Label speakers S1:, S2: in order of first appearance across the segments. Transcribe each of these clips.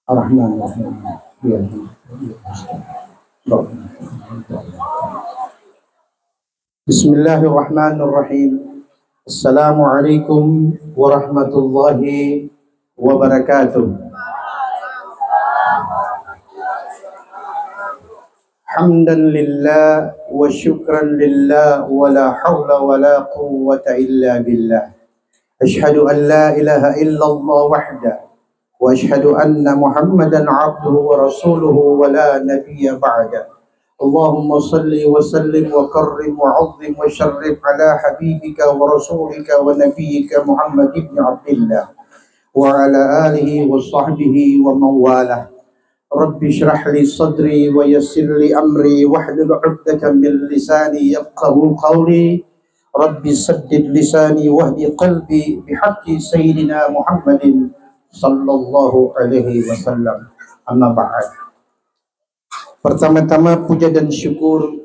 S1: Ar-Rahman Bismillahirrahmanirrahim. Assalamualaikum warahmatullahi wabarakatuh. Hamdan lillah wa syukran lillah wa la hawla wa la quwwata illa billah. Ashhadu an la ilaha illallah wahda wa ashhadu anna Muhammadan abduhu wa rasuluhu wa la nabiyya ba'da. Allahumma salli wa sallim wa karrim wa 'azzim wa syarrif ala habibika wa rasulika wa nabiyyika Muhammad ibn Abdillah wa ala alihi wa sahbihi wa mawalah. Rabbi shrah li sadri wa yassir li amri wahlul 'uqdatam min lisani yafqahu qawli. Rabbi saddid lisani wahdi qalbi bihaqqi sayyidina Muhammadin sallallahu alaihi wasallam. Amma ba'd. Pertama-tama puja dan syukur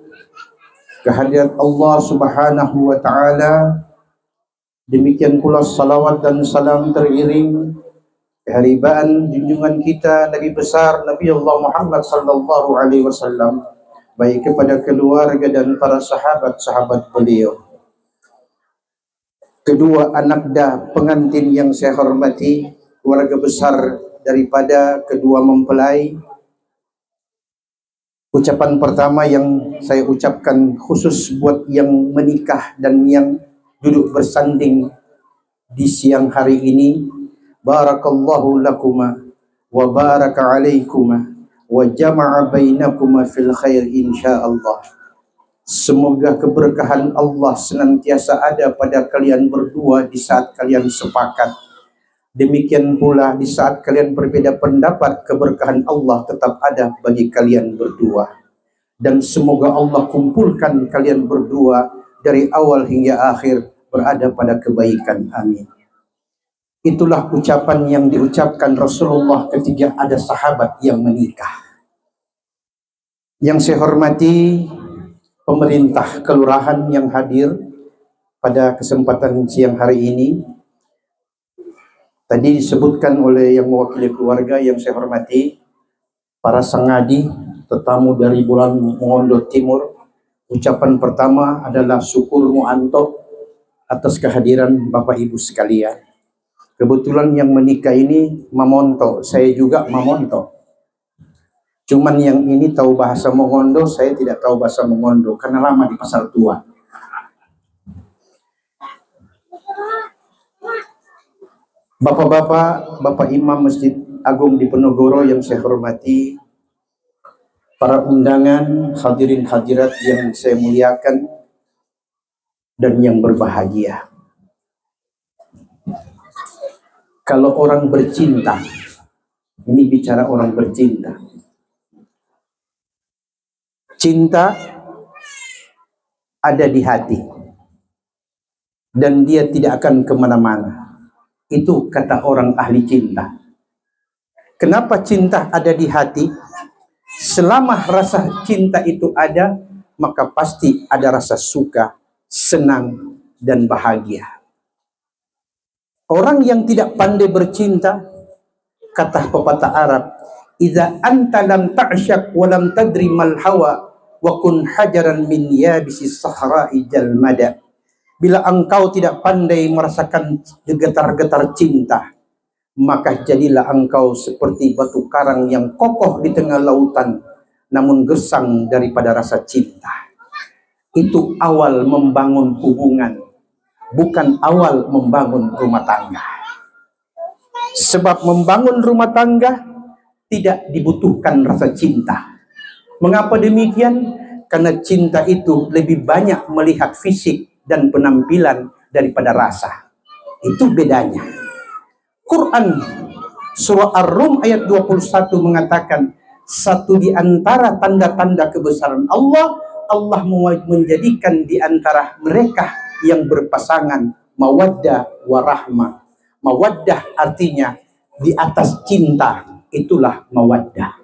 S1: kehadirat Allah Subhanahu wa taala. Demikian pula salawat dan salam teriring keharibaan junjungan kita Nabi besar Nabi Allah Muhammad sallallahu alaihi wasallam, baik kepada keluarga dan para sahabat-sahabat beliau. Kedua anak pengantin yang saya hormati, keluarga besar daripada kedua mempelai. Ucapan pertama yang saya ucapkan khusus buat yang menikah dan yang duduk bersanding di siang hari ini. Barakallahu lakuma wa baraka alaikuma wa jama'a bainakuma fil khair insyaallah. Semoga keberkahan Allah senantiasa ada pada kalian berdua di saat kalian sepakat. Demikian pula di saat kalian berbeda pendapat, keberkahan Allah tetap ada bagi kalian berdua. Dan semoga Allah kumpulkan kalian berdua dari awal hingga akhir berada pada kebaikan. Amin. Itulah ucapan yang diucapkan Rasulullah ketika ada sahabat yang menikah. Yang saya hormati pemerintah kelurahan yang hadir pada kesempatan siang hari ini. Tadi disebutkan oleh yang mewakili keluarga yang saya hormati, para sangadi, tetamu dari Bulan Mongondo Timur. Ucapan pertama adalah syukur mu'anto atas kehadiran Bapak Ibu sekalian. Kebetulan yang menikah ini Mamonto, saya juga Mamonto. Cuman yang ini tahu bahasa Mongondo, saya tidak tahu bahasa Mongondo karena lama di Pasar Tua. Bapak-bapak, Bapak Imam Masjid Agung Diponegoro yang saya hormati, para undangan, hadirin hadirat yang saya muliakan, dan yang berbahagia. Kalau orang bercinta, ini bicara orang bercinta. Cinta ada di hati, dan dia tidak akan kemana-mana. Itu kata orang ahli cinta. Kenapa cinta ada di hati? Selama rasa cinta itu ada, maka pasti ada rasa suka, senang, dan bahagia. Orang yang tidak pandai bercinta, kata pepatah Arab, "Idza anta lam ta'syak wa lam tadri mal hawa wa kun hajaran min yabisi sahra'i jalmada." Bila engkau tidak pandai merasakan getar-getar cinta, maka jadilah engkau seperti batu karang yang kokoh di tengah lautan, namun gersang daripada rasa cinta. Itu awal membangun hubungan, bukan awal membangun rumah tangga. Sebab membangun rumah tangga tidak dibutuhkan rasa cinta. Mengapa demikian? Karena cinta itu lebih banyak melihat fisik dan penampilan daripada rasa. Itu bedanya. Quran surah Ar-Rum ayat 21 mengatakan, satu di antara tanda-tanda kebesaran Allah, Allah menjadikan di antara mereka yang berpasangan mawaddah warahmah. Mawaddah artinya di atas cinta, itulah mawaddah.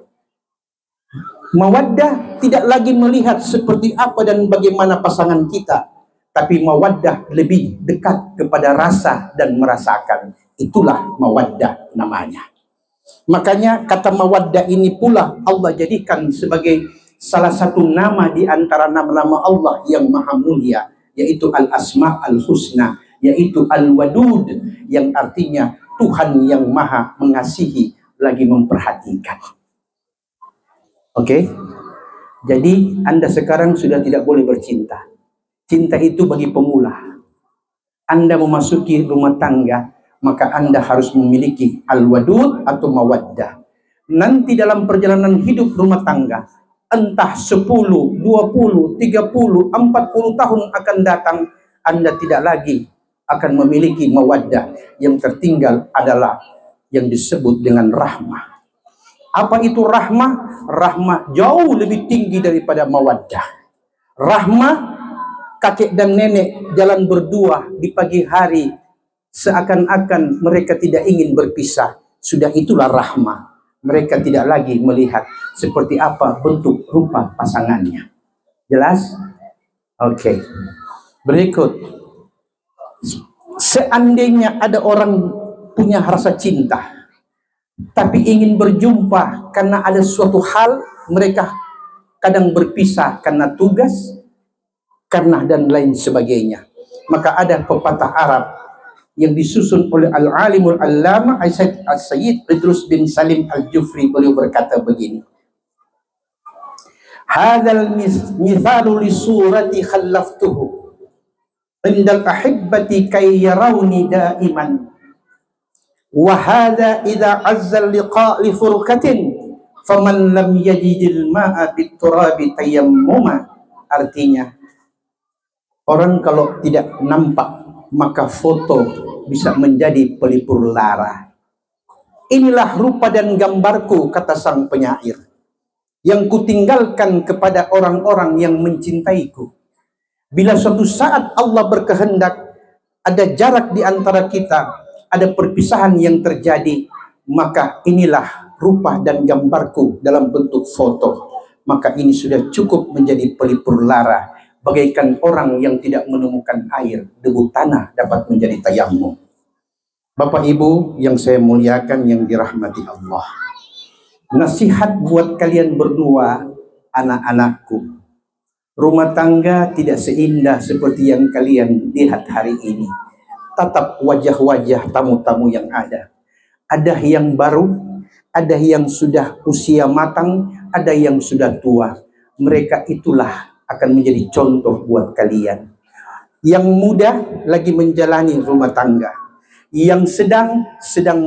S1: Mawaddah tidak lagi melihat seperti apa dan bagaimana pasangan kita, tapi mawaddah lebih dekat kepada rasa dan merasakan. Itulah mawaddah namanya. Makanya kata mawaddah ini pula Allah jadikan sebagai salah satu nama di antara nama-nama Allah yang maha mulia, yaitu Al-Asma' Al-Husna, yaitu Al-Wadud, yang artinya Tuhan yang maha mengasihi lagi memperhatikan. Oke? Jadi Anda sekarang sudah tidak boleh bercinta. Cinta itu bagi pemula. Anda memasuki rumah tangga, maka Anda harus memiliki al-wadud atau mawaddah. Nanti dalam perjalanan hidup rumah tangga, entah 10, 20, 30, 40 tahun akan datang, Anda tidak lagi akan memiliki mawaddah. Yang tertinggal adalah yang disebut dengan rahmah. Apa itu rahmah? Rahmah jauh lebih tinggi daripada mawaddah. Rahmah, kakek dan nenek jalan berdua di pagi hari, seakan-akan mereka tidak ingin berpisah. Sudah itulah rahmah. Mereka tidak lagi melihat seperti apa bentuk rupa pasangannya. Jelas? Oke. Berikut. Seandainya ada orang punya rasa cinta, tapi ingin berjumpa karena ada suatu hal, mereka kadang berpisah karena tugas, karena dan lain sebagainya. Maka ada pepatah Arab yang disusun oleh Al-Alimul Allama As-Sayyid Idrus bin Salim Al-Jufri. Beliau berkata begini: Hadzal mithalu li surati khallaftuhu indal ahibbati kay yarawni daiman. Wahada idza azza liqa li furqatin faman lam yajidil ma'a biturabi tayammuma. Artinya, orang kalau tidak nampak maka foto bisa menjadi pelipur lara. Inilah rupa dan gambarku, kata sang penyair, yang kutinggalkan kepada orang-orang yang mencintaiku. Bila suatu saat Allah berkehendak ada jarak di antara kita, ada perpisahan yang terjadi, maka inilah rupa dan gambarku dalam bentuk foto. Maka ini sudah cukup menjadi pelipur lara, bagaikan orang yang tidak menemukan air, debu tanah dapat menjadi tayammum. Bapak Ibu yang saya muliakan, yang dirahmati Allah, nasihat buat kalian berdua, anak-anakku. Rumah tangga tidak seindah seperti yang kalian lihat hari ini. Tatap wajah-wajah tamu-tamu yang ada. Ada yang baru, ada yang sudah usia matang, ada yang sudah tua. Mereka itulah akan menjadi contoh buat kalian. Yang muda lagi menjalani rumah tangga, yang sedang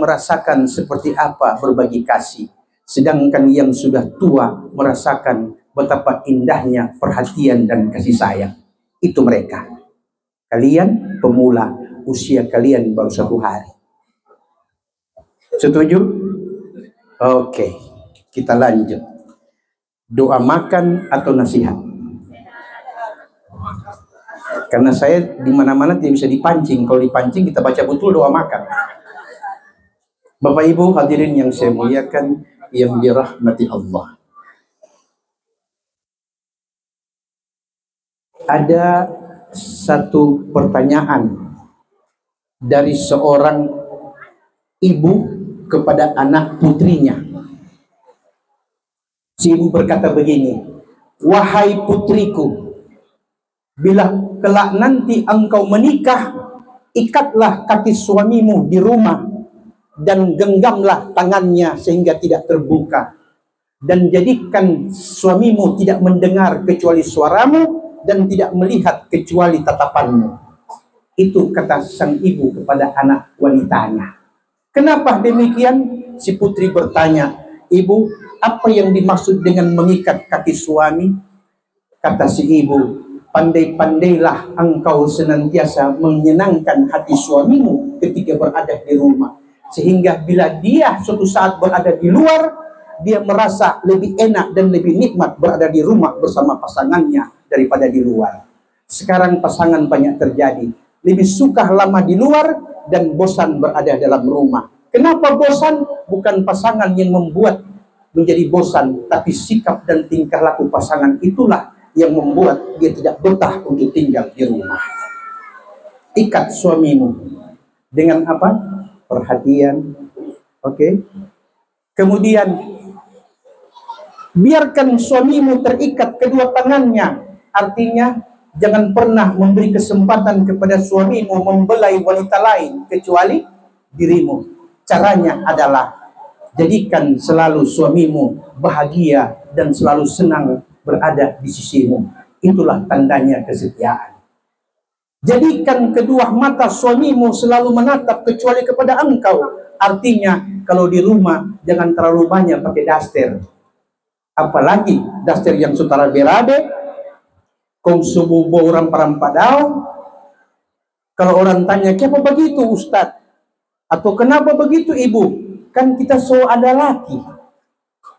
S1: merasakan seperti apa berbagi kasih, sedangkan yang sudah tua merasakan betapa indahnya perhatian dan kasih sayang. Itu mereka. Kalian pemula, usia kalian baru 1 hari. Setuju? Oke, kita lanjut. Doa makan atau nasihat? Karena saya di mana-mana tidak bisa dipancing. Kalau dipancing kita baca betul doa makan. Bapak Ibu hadirin yang saya muliakan, yang dirahmati Allah. Ada satu pertanyaan dari seorang ibu kepada anak putrinya. Si ibu berkata begini: wahai putriku, bila kelak nanti engkau menikah, ikatlah kaki suamimu di rumah dan genggamlah tangannya sehingga tidak terbuka, dan jadikan suamimu tidak mendengar kecuali suaramu dan tidak melihat kecuali tatapanmu. Itu kata sang ibu kepada anak wanitanya. Kenapa demikian? Si putri bertanya, ibu, apa yang dimaksud dengan mengikat kaki suami? Kata si ibu, pandai-pandailah engkau senantiasa menyenangkan hati suamimu ketika berada di rumah, sehingga bila dia suatu saat berada di luar, dia merasa lebih enak dan lebih nikmat berada di rumah bersama pasangannya daripada di luar. Sekarang pasangan banyak terjadi, lebih suka lama di luar dan bosan berada dalam rumah. Kenapa bosan? Bukan pasangan yang membuat menjadi bosan, tapi sikap dan tingkah laku pasangan itulah yang membuat dia tidak betah untuk tinggal di rumah. Ikat suamimu dengan apa? Perhatian. Oke. Kemudian biarkan suamimu terikat kedua tangannya. Artinya jangan pernah memberi kesempatan kepada suamimu membelai wanita lain kecuali dirimu. Caranya adalah jadikan selalu suamimu bahagia dan selalu senang berada di sisimu. Itulah tandanya kesetiaan. Jadikan kedua mata suamimu selalu menatap kecuali kepada engkau. Artinya kalau di rumah jangan terlalu banyak pakai daster. Apalagi daster yang sutara berabe, kongsububo orang parampadao. Kalau orang tanya, kenapa begitu Ustadz? Atau kenapa begitu Ibu? Kan kita ada laki.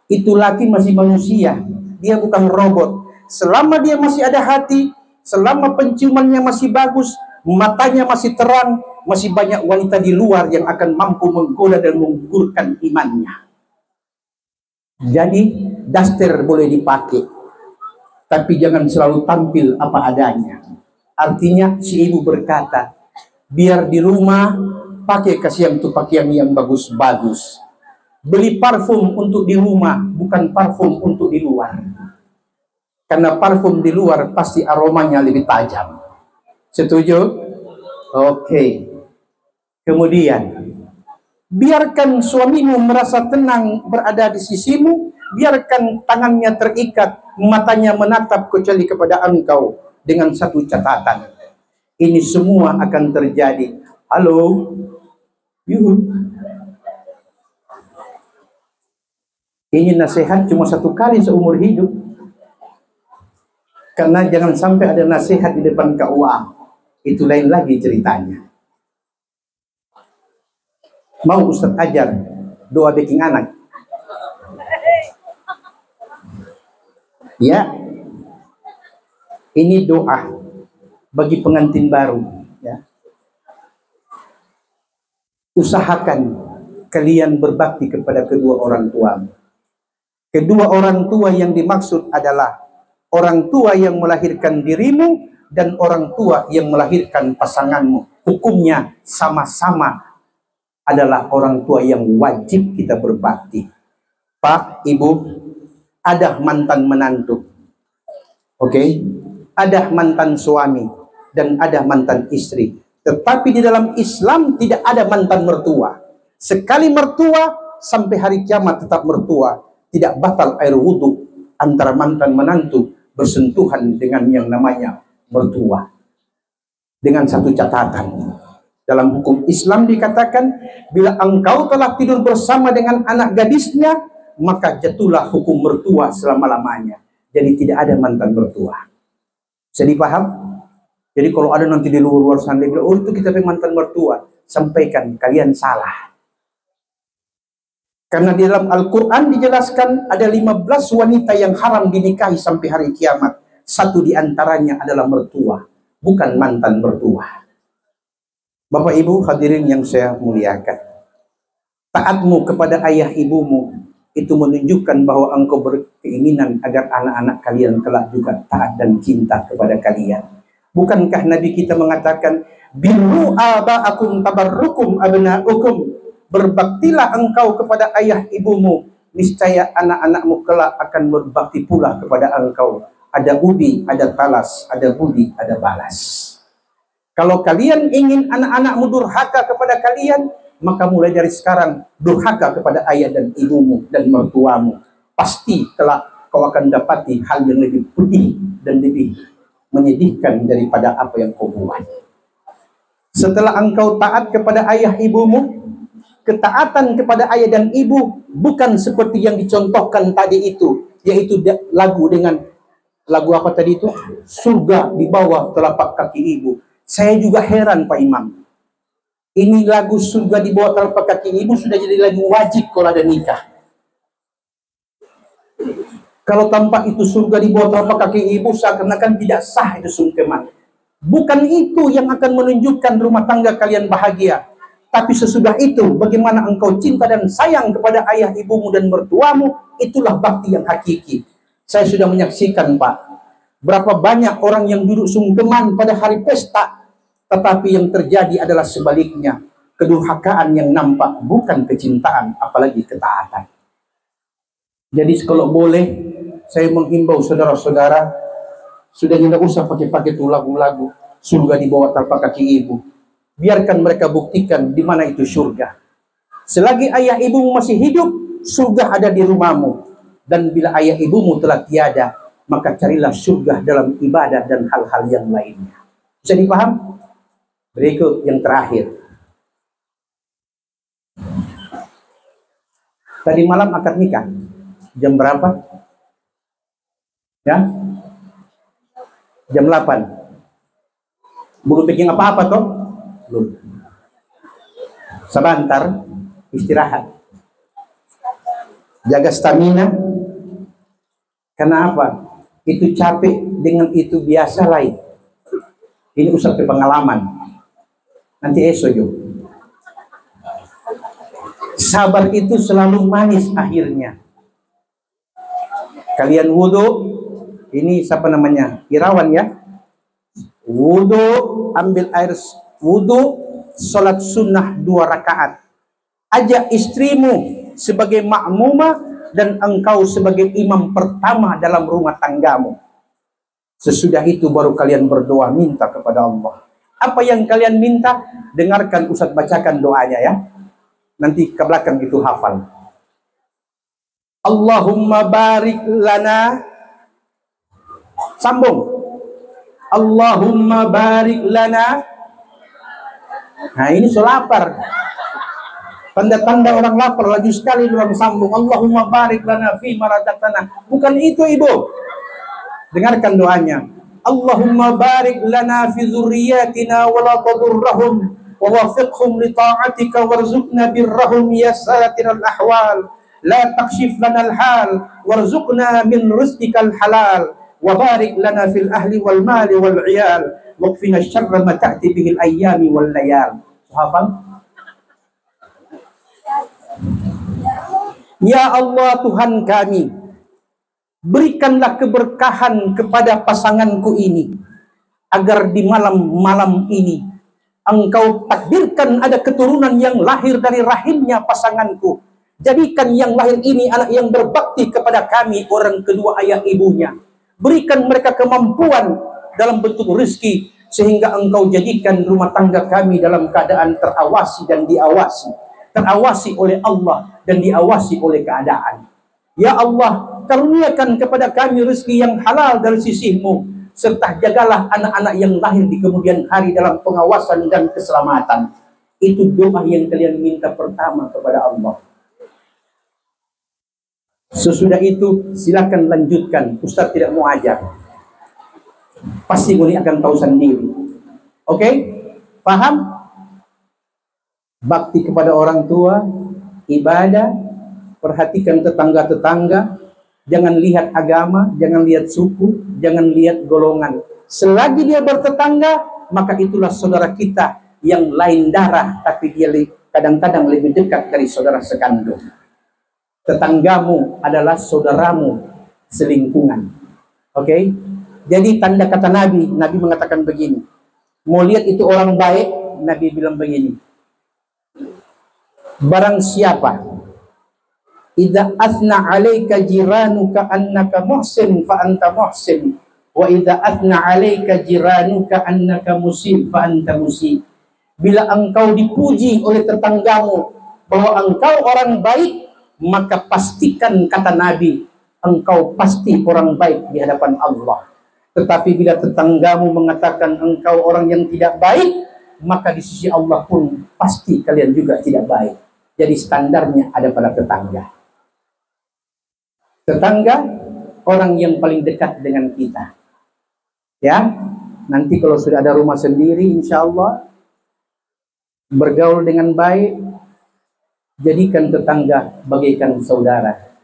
S1: Itu laki masih manusia. Dia bukan robot. Selama dia masih ada hati, selama penciumannya masih bagus, matanya masih terang, masih banyak wanita di luar yang akan mampu menggoda dan menggugurkan imannya. Jadi daster boleh dipakai, tapi jangan selalu tampil apa adanya. Artinya si ibu berkata, biar di rumah pakai kasihan tuh pakaian yang bagus-bagus. Beli parfum untuk di rumah, bukan parfum untuk di luar. Karena parfum di luar pasti aromanya lebih tajam. Setuju? Oke. Kemudian biarkan suamimu merasa tenang berada di sisimu, biarkan tangannya terikat, matanya menatap kecuali kepada engkau, dengan satu catatan. Ini semua akan terjadi. Halo? Yuhu. Ini nasihat cuma satu kali seumur hidup. Karena jangan sampai ada nasihat di depan KUA. Itu lain lagi ceritanya. Mau Ustadz ajar doa baking anak? Ya. Ini doa bagi pengantin baru. Ya. Usahakan kalian berbakti kepada kedua orang tua. Kedua orang tua yang dimaksud adalah orang tua yang melahirkan dirimu dan orang tua yang melahirkan pasanganmu. Hukumnya sama-sama adalah orang tua yang wajib kita berbakti. Pak, Ibu, ada mantan menantu. Oke? Ada mantan suami dan ada mantan istri. Tetapi di dalam Islam tidak ada mantan mertua. Sekali mertua sampai hari kiamat tetap mertua. Tidak batal air wudhu antara mantan menantu bersentuhan dengan yang namanya mertua. Dengan satu catatan. Dalam hukum Islam dikatakan, bila engkau telah tidur bersama dengan anak gadisnya, maka jatuhlah hukum mertua selama-lamanya. Jadi tidak ada mantan mertua. Jadi paham? Jadi kalau ada nanti di luar sana bilang, oh itu kita mantan mertua, sampaikan kalian salah. Karena di dalam Al-Quran dijelaskan ada 15 wanita yang haram dinikahi sampai hari kiamat. Satu di antaranya adalah mertua, bukan mantan mertua. Bapak Ibu hadirin yang saya muliakan. Taatmu kepada ayah ibumu itu menunjukkan bahwa engkau berkeinginan agar anak-anak kalian kelak juga taat dan cinta kepada kalian. Bukankah Nabi kita mengatakan, birru aba'akum tabarrukum abna'ukum, berbaktilah engkau kepada ayah ibumu, niscaya anak-anakmu kelak akan berbakti pula kepada engkau. Ada budi, ada talas, ada budi, ada balas. Kalau kalian ingin anak-anakmu durhaka kepada kalian, maka mulai dari sekarang durhaka kepada ayah dan ibumu dan mertuamu. Pasti kelak kau akan dapati hal yang lebih pedih dan lebih menyedihkan daripada apa yang kau buat. Setelah engkau taat kepada ayah ibumu, ketaatan kepada ayah dan ibu bukan seperti yang dicontohkan tadi itu, yaitu lagu dengan lagu apa tadi itu? Surga di bawah telapak kaki ibu. Saya juga heran Pak Imam. Ini lagu surga di bawah telapak kaki ibu sudah jadi lagu wajib kalau ada nikah. Kalau tanpa itu surga di bawah telapak kaki ibu seakan-akan tidak sah itu sungkeman. Bukan itu yang akan menunjukkan rumah tangga kalian bahagia. Tapi sesudah itu, bagaimana engkau cinta dan sayang kepada ayah ibumu dan mertuamu, itulah bakti yang hakiki. Saya sudah menyaksikan Pak, berapa banyak orang yang duduk sungkeman pada hari pesta, tetapi yang terjadi adalah sebaliknya. Kedurhakaan yang nampak bukan kecintaan, apalagi ketaatan. Jadi kalau boleh, saya menghimbau saudara-saudara, sudah tidak usah pakai-pakai tuh lagu-lagu surga di bawah telapak kaki ibu. Biarkan mereka buktikan di mana itu surga. Selagi ayah ibumu masih hidup, surga ada di rumahmu. Dan bila ayah ibumu telah tiada, maka carilah surga dalam ibadah dan hal-hal yang lainnya. Bisa dipaham? Berikut yang terakhir. Tadi malam akad nikah. Jam berapa? Ya? Jam 8. Belum bikin apa-apa toh? Belum. Sebentar, istirahat. Jaga stamina. Karena apa? Itu capek dengan itu biasa lain. Ini usah pengalaman. Nanti esok yuk. Sabar itu selalu manis akhirnya. Kalian wudhu, ini siapa namanya? Irawan ya. Wudhu, ambil air wudhu, sholat sunnah 2 rakaat. Ajak istrimu sebagai makmumah dan engkau sebagai imam pertama dalam rumah tanggamu. Sesudah itu baru kalian berdoa minta kepada Allah. Apa yang kalian minta, dengarkan Ustaz bacakan doanya ya. Nanti ke belakang itu hafal. Allahumma barik lana. Sambung. Allahumma barik lana. Nah ini so lapar. Tanda-tanda orang lapar lagi sekali orang sambung. Allahumma barik lana fi ma razaqtana. Bukan itu ibu. Dengarkan doanya. Allahumma barik lana fi dzurriyyatina wa la tadurrahum wa wafiqhum li ta'atika warzuqna birrahum ya satiral ahwal. La takshif lana al-hal warzuqna min rizqikal halal wa barik lana fil ahli wal mali wal iyal waqfina syarra ma ta'ti bihi al-ayyami wal layal. Hafal? Ya Allah Tuhan kami, berikanlah keberkahan kepada pasanganku ini, agar di malam-malam ini Engkau takdirkan ada keturunan yang lahir dari rahimnya pasanganku. Jadikan yang lahir ini anak yang berbakti kepada kami, orang kedua ayah ibunya. Berikan mereka kemampuan dalam bentuk rezeki, sehingga Engkau jadikan rumah tangga kami dalam keadaan terawasi dan diawasi. Terawasi oleh Allah dan diawasi oleh keadaan. Ya Allah, karuniakan kepada kami rezeki yang halal dari sisi-Mu, serta jagalah anak-anak yang lahir di kemudian hari dalam pengawasan dan keselamatan. Itu doa yang kalian minta pertama kepada Allah. Sesudah itu silakan lanjutkan. Ustaz tidak mau ajar. Pasti Guni akan tahu sendiri. Oke? Paham? Bakti kepada orang tua, ibadah, perhatikan tetangga-tetangga, jangan lihat agama, jangan lihat suku, jangan lihat golongan. Selagi dia bertetangga, maka itulah saudara kita yang lain darah, tapi dia kadang-kadang lebih dekat dari saudara sekandung. Tetanggamu adalah saudaramu selingkungan. Oke? Jadi tanda kata Nabi mengatakan begini. Mau lihat itu orang baik, Nabi bilang begini. Barang siapa idza athna 'alaika jiranuka annaka muhsin fa anta muhsin wa idza athna 'alaika jiranuka annaka musib fa anta musib. Bila engkau dipuji oleh tetanggamu bahwa engkau orang baik, maka pastikan kata Nabi, engkau pasti orang baik di hadapan Allah. Tetapi bila tetanggamu mengatakan engkau orang yang tidak baik, maka di sisi Allah pun pasti kalian juga tidak baik. Jadi standarnya ada pada tetangga. Tetangga orang yang paling dekat dengan kita. Ya, nanti kalau sudah ada rumah sendiri, insya Allah bergaul dengan baik. Jadikan tetangga bagaikan saudara.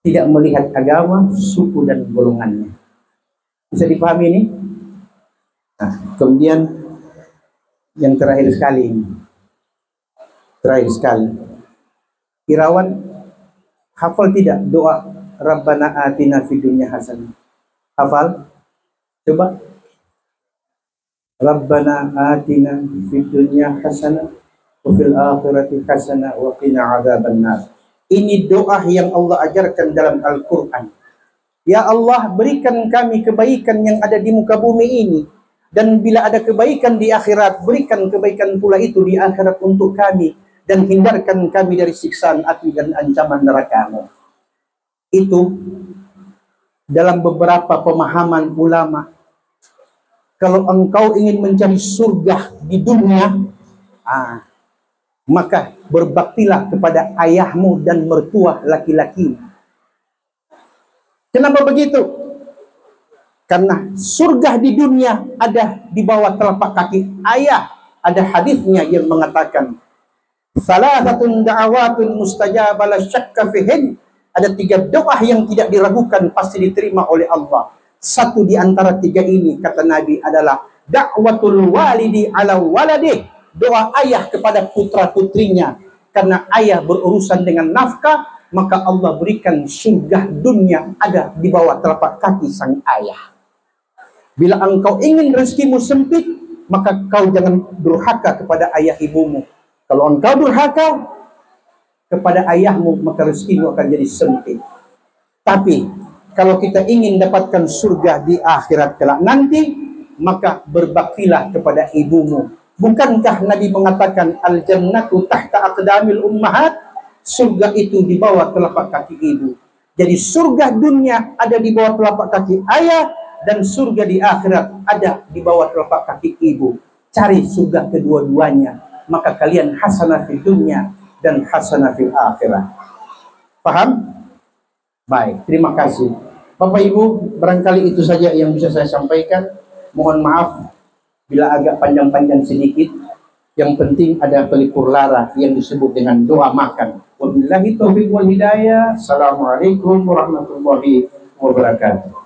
S1: Tidak melihat agama, suku dan golongannya. Bisa dipahami ini? Nah, kemudian yang terakhir sekali ini. Terakhir sekali. Irawan, hafal tidak doa Rabbana atina fid dunya hasanah? Hafal? Coba. Rabbana atina fid dunya hasanah wa fil akhirati hasanah wa qina adzabannar. Ini doa yang Allah ajarkan dalam Al-Quran. Ya Allah, berikan kami kebaikan yang ada di muka bumi ini. Dan bila ada kebaikan di akhirat, berikan kebaikan pula itu di akhirat untuk kami. Dan hindarkan kami dari siksaan api dan ancaman neraka-Mu. Itu dalam beberapa pemahaman ulama. Kalau engkau ingin mencari surga di dunia, maka berbaktilah kepada ayahmu dan mertua laki-laki. Kenapa begitu? Karena surga di dunia ada di bawah telapak kaki ayah. Ada hadisnya yang mengatakan, salasatun da'awatun mustajabah la syakka fihin. Ada 3 doa yang tidak diragukan pasti diterima oleh Allah. Satu di antara 3 ini, kata Nabi, adalah da'watul walidi ala waladih. Doa ayah kepada putra-putrinya. Karena ayah berurusan dengan nafkah, maka Allah berikan surga dunia ada di bawah telapak kaki sang ayah. Bila engkau ingin rezekimu sempit, maka kau jangan durhaka kepada ayah ibumu. Kalau engkau durhaka kepada ayahmu, maka rezekimu akan jadi sempit. Tapi kalau kita ingin dapatkan surga di akhirat kelak nanti, maka berbaktilah kepada ibumu. Bukankah Nabi mengatakan al-jannatu tahta aqdamil ummahat? Surga itu di bawah telapak kaki ibu. Jadi surga dunia ada di bawah telapak kaki ayah, dan surga di akhirat ada di bawah telapak kaki ibu. Cari surga kedua-duanya, maka kalian hasanah di dunia dan hasanah fil akhirah. Paham? Baik, terima kasih. Bapak Ibu, barangkali itu saja yang bisa saya sampaikan. Mohon maaf bila agak panjang-panjang sedikit. Yang penting ada pelipur lara yang disebut dengan doa makan. Wabillahi taufiq wal hidayah. Assalamualaikum warahmatullahi wabarakatuh.